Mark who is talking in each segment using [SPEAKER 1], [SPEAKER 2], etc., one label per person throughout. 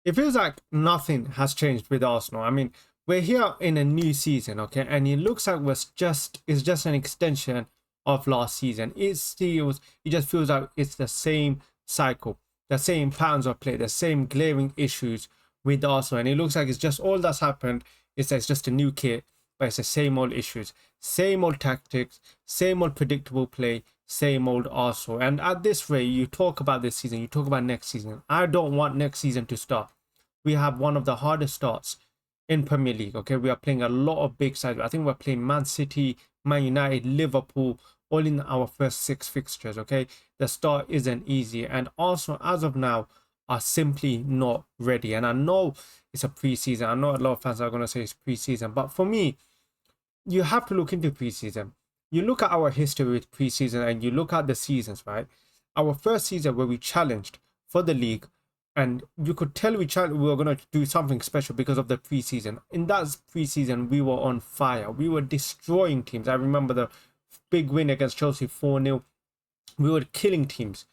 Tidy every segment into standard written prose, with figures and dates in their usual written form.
[SPEAKER 1] It feels like nothing has changed with Arsenal. I mean, we're here in a new season, okay, and it looks like it's just an extension of last season. It just feels like it's the same cycle, the same patterns of play, the same glaring issues with Arsenal, and it looks like it's just all that's happened is that it's just a new kit, but it's the same old issues, same old tactics, same old predictable play, same old Arsenal. And at this rate, you talk about this season, you talk about next season. I don't want next season to start. We have one of the hardest starts in Premier League. Okay, we are playing a lot of big sides. I think we're playing Man City, Man United, Liverpool, all in our first 6 fixtures. Okay, the start isn't easy, and Arsenal, as of now, are simply not ready. And I know it's a preseason. I know a lot of fans are going to say it's preseason, but for me, you have to look into preseason. You look at our history with preseason and you look at the seasons, right? Our first season where we challenged for the league, and you could tell we were going to do something special because of the preseason. In that preseason, we were on fire. We were destroying teams. I remember the big win against Chelsea 4-0. We were killing teams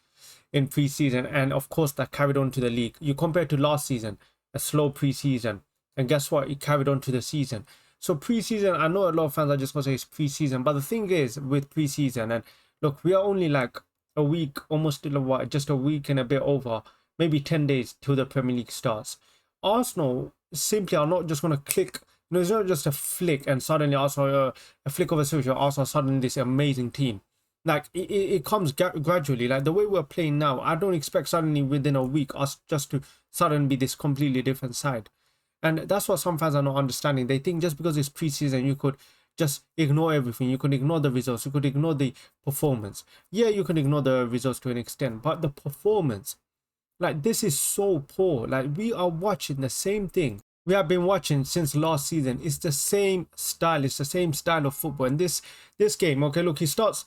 [SPEAKER 1] in preseason, and of course that carried on to the league. You compare to last season, a slow preseason, and guess what? It carried on to the season. So preseason, I know a lot of fans are just gonna say it's preseason, but the thing is with preseason, and look, we are only like a week, almost just a week and a bit over, maybe 10 days till the Premier League starts. Arsenal simply are not just gonna click. It's not just a flick and suddenly Arsenal, a flick of a switch, Arsenal suddenly this amazing team. Like it comes gradually. Like the way we're playing now, I don't expect suddenly within a week us just to suddenly be this completely different side. And that's what some fans are not understanding. They think just because it's preseason, you could just ignore everything. You could ignore the results. You could ignore the performance. Yeah, you can ignore the results to an extent, but the performance, like this is so poor. Like we are watching the same thing we have been watching since last season. It's the same style. It's the same style of football. And this game, okay, look, he starts.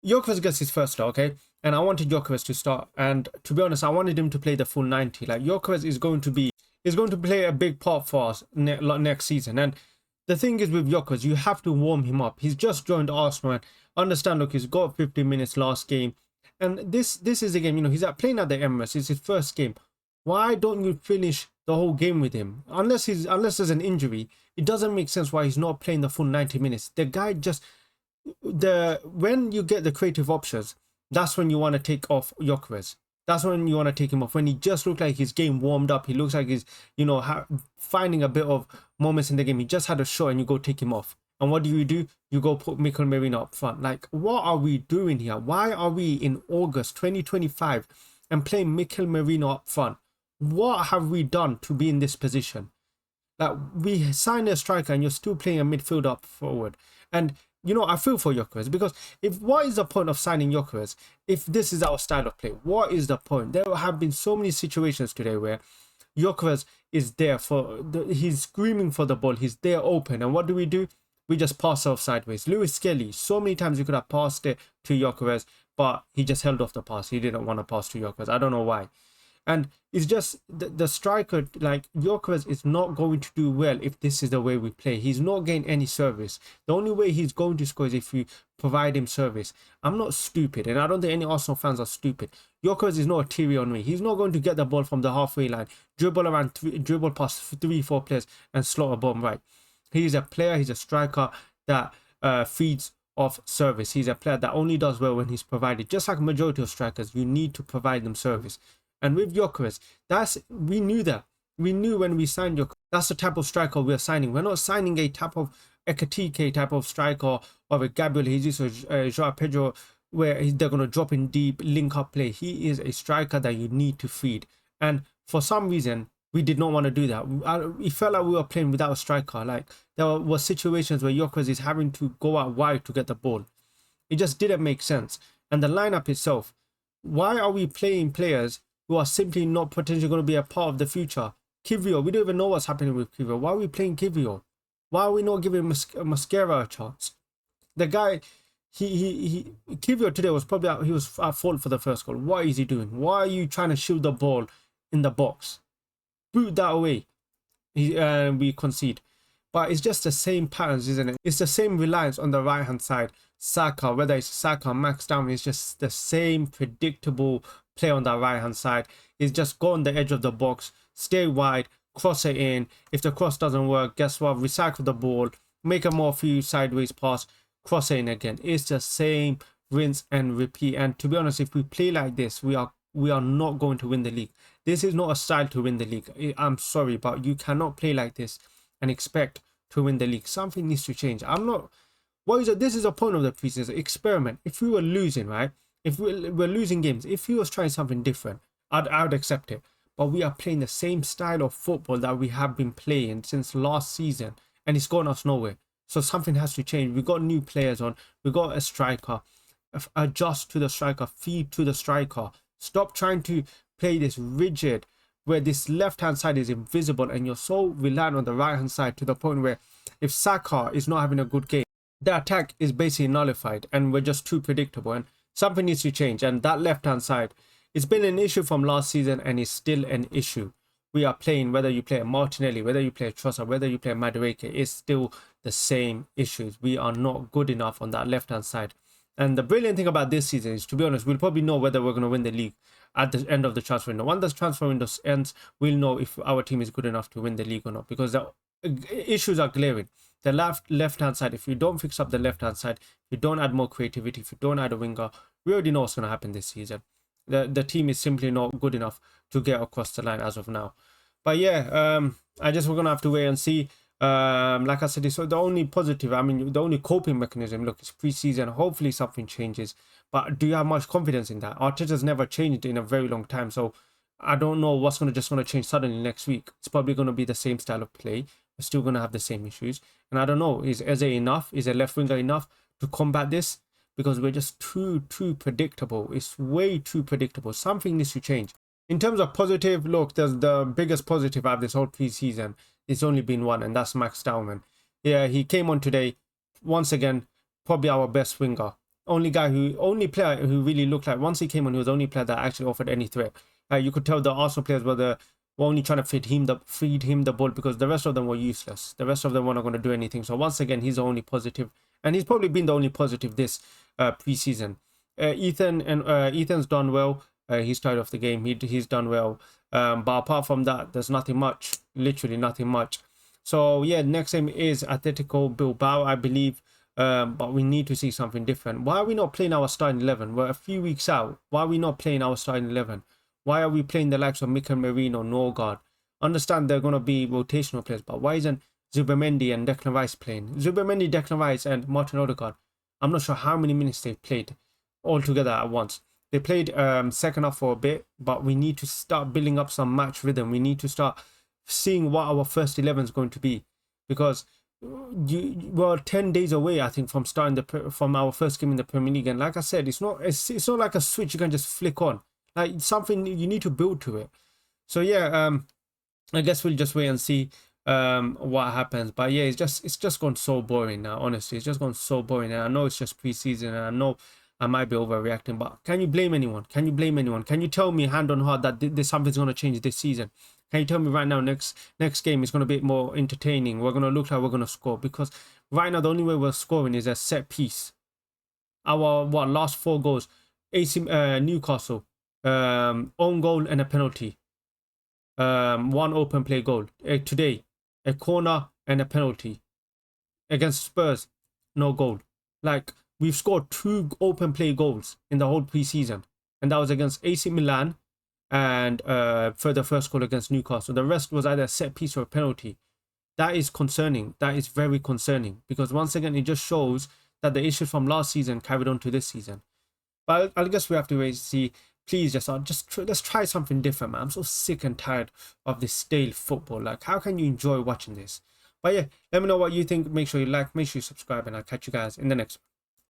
[SPEAKER 1] Gyökeres gets his first start, okay? And I wanted Gyökeres to start. And to be honest, I wanted him to play the full 90. Like Gyökeres is going to play a big part for us next season. And the thing is with Gyökeres, you have to warm him up. He's just joined Arsenal, and understand, look, he's got 15 minutes last game. And this is a game, he's playing at the Emirates. It's his first game. Why don't you finish the whole game with him? Unless there's an injury, it doesn't make sense why he's not playing the full 90 minutes. The guy just when you get the creative options, that's when you want to take off Gyökeres. That's when you want to take him off. When he just looks like his game warmed up, he looks like he's finding a bit of moments in the game. He just had a shot, and you go take him off. And what do? You go put Mikel Merino up front. Like, what are we doing here? Why are we in August 2025 and playing Mikel Merino up front? What have we done to be in this position? Like, we signed a striker and you're still playing a midfield up forward. And I feel for Gyökeres, because what is the point of signing Gyökeres if this is our style of play? What is the point? There have been so many situations today where Gyökeres is there he's screaming for the ball, he's there open, and what do? We just pass off sideways. Lewis Skelly, so many times you could have passed it to Gyökeres, but he just held off the pass. He didn't want to pass to Gyökeres. I don't know why. And it's just the striker, like Gyökeres, is not going to do well if this is the way we play. He's not getting any service. The only way he's going to score is if you provide him service. I'm not stupid, and I don't think any Arsenal fans are stupid. Gyökeres is not a Thierry Henry. He's not going to get the ball from the halfway line, dribble past 3-4 players and slot a bomb right. He's a player, he's a striker that feeds off service. He's a player that only does well when he's provided. Just like majority of strikers, you need to provide them service. And with Gyökeres, we knew that. We knew when we signed Gyökeres, that's the type of striker we're signing. We're not signing a type of Ekatike type of striker, or a Gabriel Jesus or Joao Pedro, where they're going to drop in deep, link up play. He is a striker that you need to feed. And for some reason, we did not want to do that. It felt like we were playing without a striker. Like, there were situations where Gyökeres is having to go out wide to get the ball. It just didn't make sense. And the lineup itself, why are we playing players who are simply not potentially going to be a part of the future? Kivio, we don't even know what's happening with Kivio. Why are we playing Kivio? Why are we not giving Mascara a chance? The guy, Kivio today was probably he was at fault for the first goal. What is he doing? Why are you trying to shield the ball in the box? Boot that away. We concede. But it's just the same patterns, isn't it? It's the same reliance on the right hand side. Saka, whether it's Saka, Max Down, it's just the same predictable play on that right hand side. Is just go on the edge of the box, stay wide, cross it in. If the cross doesn't work, guess what? Recycle the ball, make a more few sideways pass, cross it in again. It's the same rinse and repeat. And to be honest, if we play like this, we are not going to win the league. This is not a style to win the league. I'm sorry, but you cannot play like this and expect to win the league. Something needs to change. I'm not. What is it? This is a point of the preseason experiment. If we were losing, right? If we're losing games, if he was trying something different, I'd accept it. But we are playing the same style of football that we have been playing since last season, and it's gone us nowhere. So something has to change. We got new players on. We got a striker. Adjust to the striker. Feed to the striker. Stop trying to play this rigid, where this left-hand side is invisible, and you're so reliant on the right-hand side to the point where if Saka is not having a good game, the attack is basically nullified, and we're just too predictable. And something needs to change. And that left-hand side, it's been an issue from last season, and it's still an issue. We are playing, whether you play a Martinelli, whether you play a Trossard, whether you play a Madueke, it's still the same issues. We are not good enough on that left-hand side. And the brilliant thing about this season is, to be honest, we'll probably know whether we're going to win the league at the end of the transfer window. Once the transfer window ends, we'll know if our team is good enough to win the league or not, because the issues are glaring. The left-hand side, if you don't fix up the left-hand side, if you don't add more creativity, if you don't add a winger, we already know what's going to happen this season. The team is simply not good enough to get across the line as of now. But yeah, I guess we're going to have to wait and see. Like I said, so the only positive, I mean, the only coping mechanism, look, it's preseason. Hopefully something changes. But do you have much confidence in that? Arteta's never changed in a very long time. So I don't know what's going to change suddenly next week. It's probably going to be the same style of play. We're still going to have the same issues. And I don't know, is Eze enough? Is a left winger enough to combat this? Because we're just too predictable. It's way too predictable. Something needs to change. In terms of positive, look, there's the biggest positive out of this whole preseason. It's only been one, and that's Max Dowman. Yeah, he came on today. Once again, probably our best winger. Only player who really looked like, once he came on, he was the only player that actually offered any threat. You could tell the Arsenal players were only trying to feed him the ball, because the rest of them were useless. The rest of them were not going to do anything. So once again, he's the only positive, and he's probably been the only positive this preseason. Ethan's done well. He started off the game. He's done well. But apart from that, there's nothing much. Literally nothing much. So yeah, next game is Atletico Bilbao, I believe. But we need to see something different. Why are we not playing our starting 11? We're a few weeks out. Why are we not playing our starting 11? Why are we playing the likes of Mikel Merino, Norgard? Understand they're going to be rotational players, but why isn't Zubimendi and Declan Rice playing? Zubimendi, Declan Rice, and Martin Odegaard. I'm not sure how many minutes they've played all together at once. They played second half for a bit, but we need to start building up some match rhythm. We need to start seeing what our first 11 is going to be, because we're 10 days away, I think, from starting from our first game in the Premier League. And like I said, it's not like a switch you can just flick on. Like, it's something you need to build to it. So yeah, I guess we'll just wait and see what happens. But yeah, it's just gone so boring now. Honestly, it's just gone so boring. And I know it's just preseason, and I know I might be overreacting, but can you blame anyone? Can you blame anyone? Can you tell me hand on heart that something's going to change this season? Can you tell me right now next game is going to be more entertaining? We're going to look like we're going to score, because right now the only way we're scoring is a set piece. Our last 4 goals, Newcastle, own goal and a penalty, 1 open play goal. Today, a corner and a penalty. Against Spurs, no goal. Like, we've scored 2 open play goals in the whole preseason, and that was against AC Milan and for the first goal against Newcastle. The rest was either a set piece or a penalty. That is concerning. That is very concerning, because once again, it just shows that the issues from last season carried on to this season. But I guess we have to wait to see. Please, let's try something different, man. I'm so sick and tired of this stale football. Like, how can you enjoy watching this? But yeah, let me know what you think. Make sure you like, make sure you subscribe, and I'll catch you guys in the next one.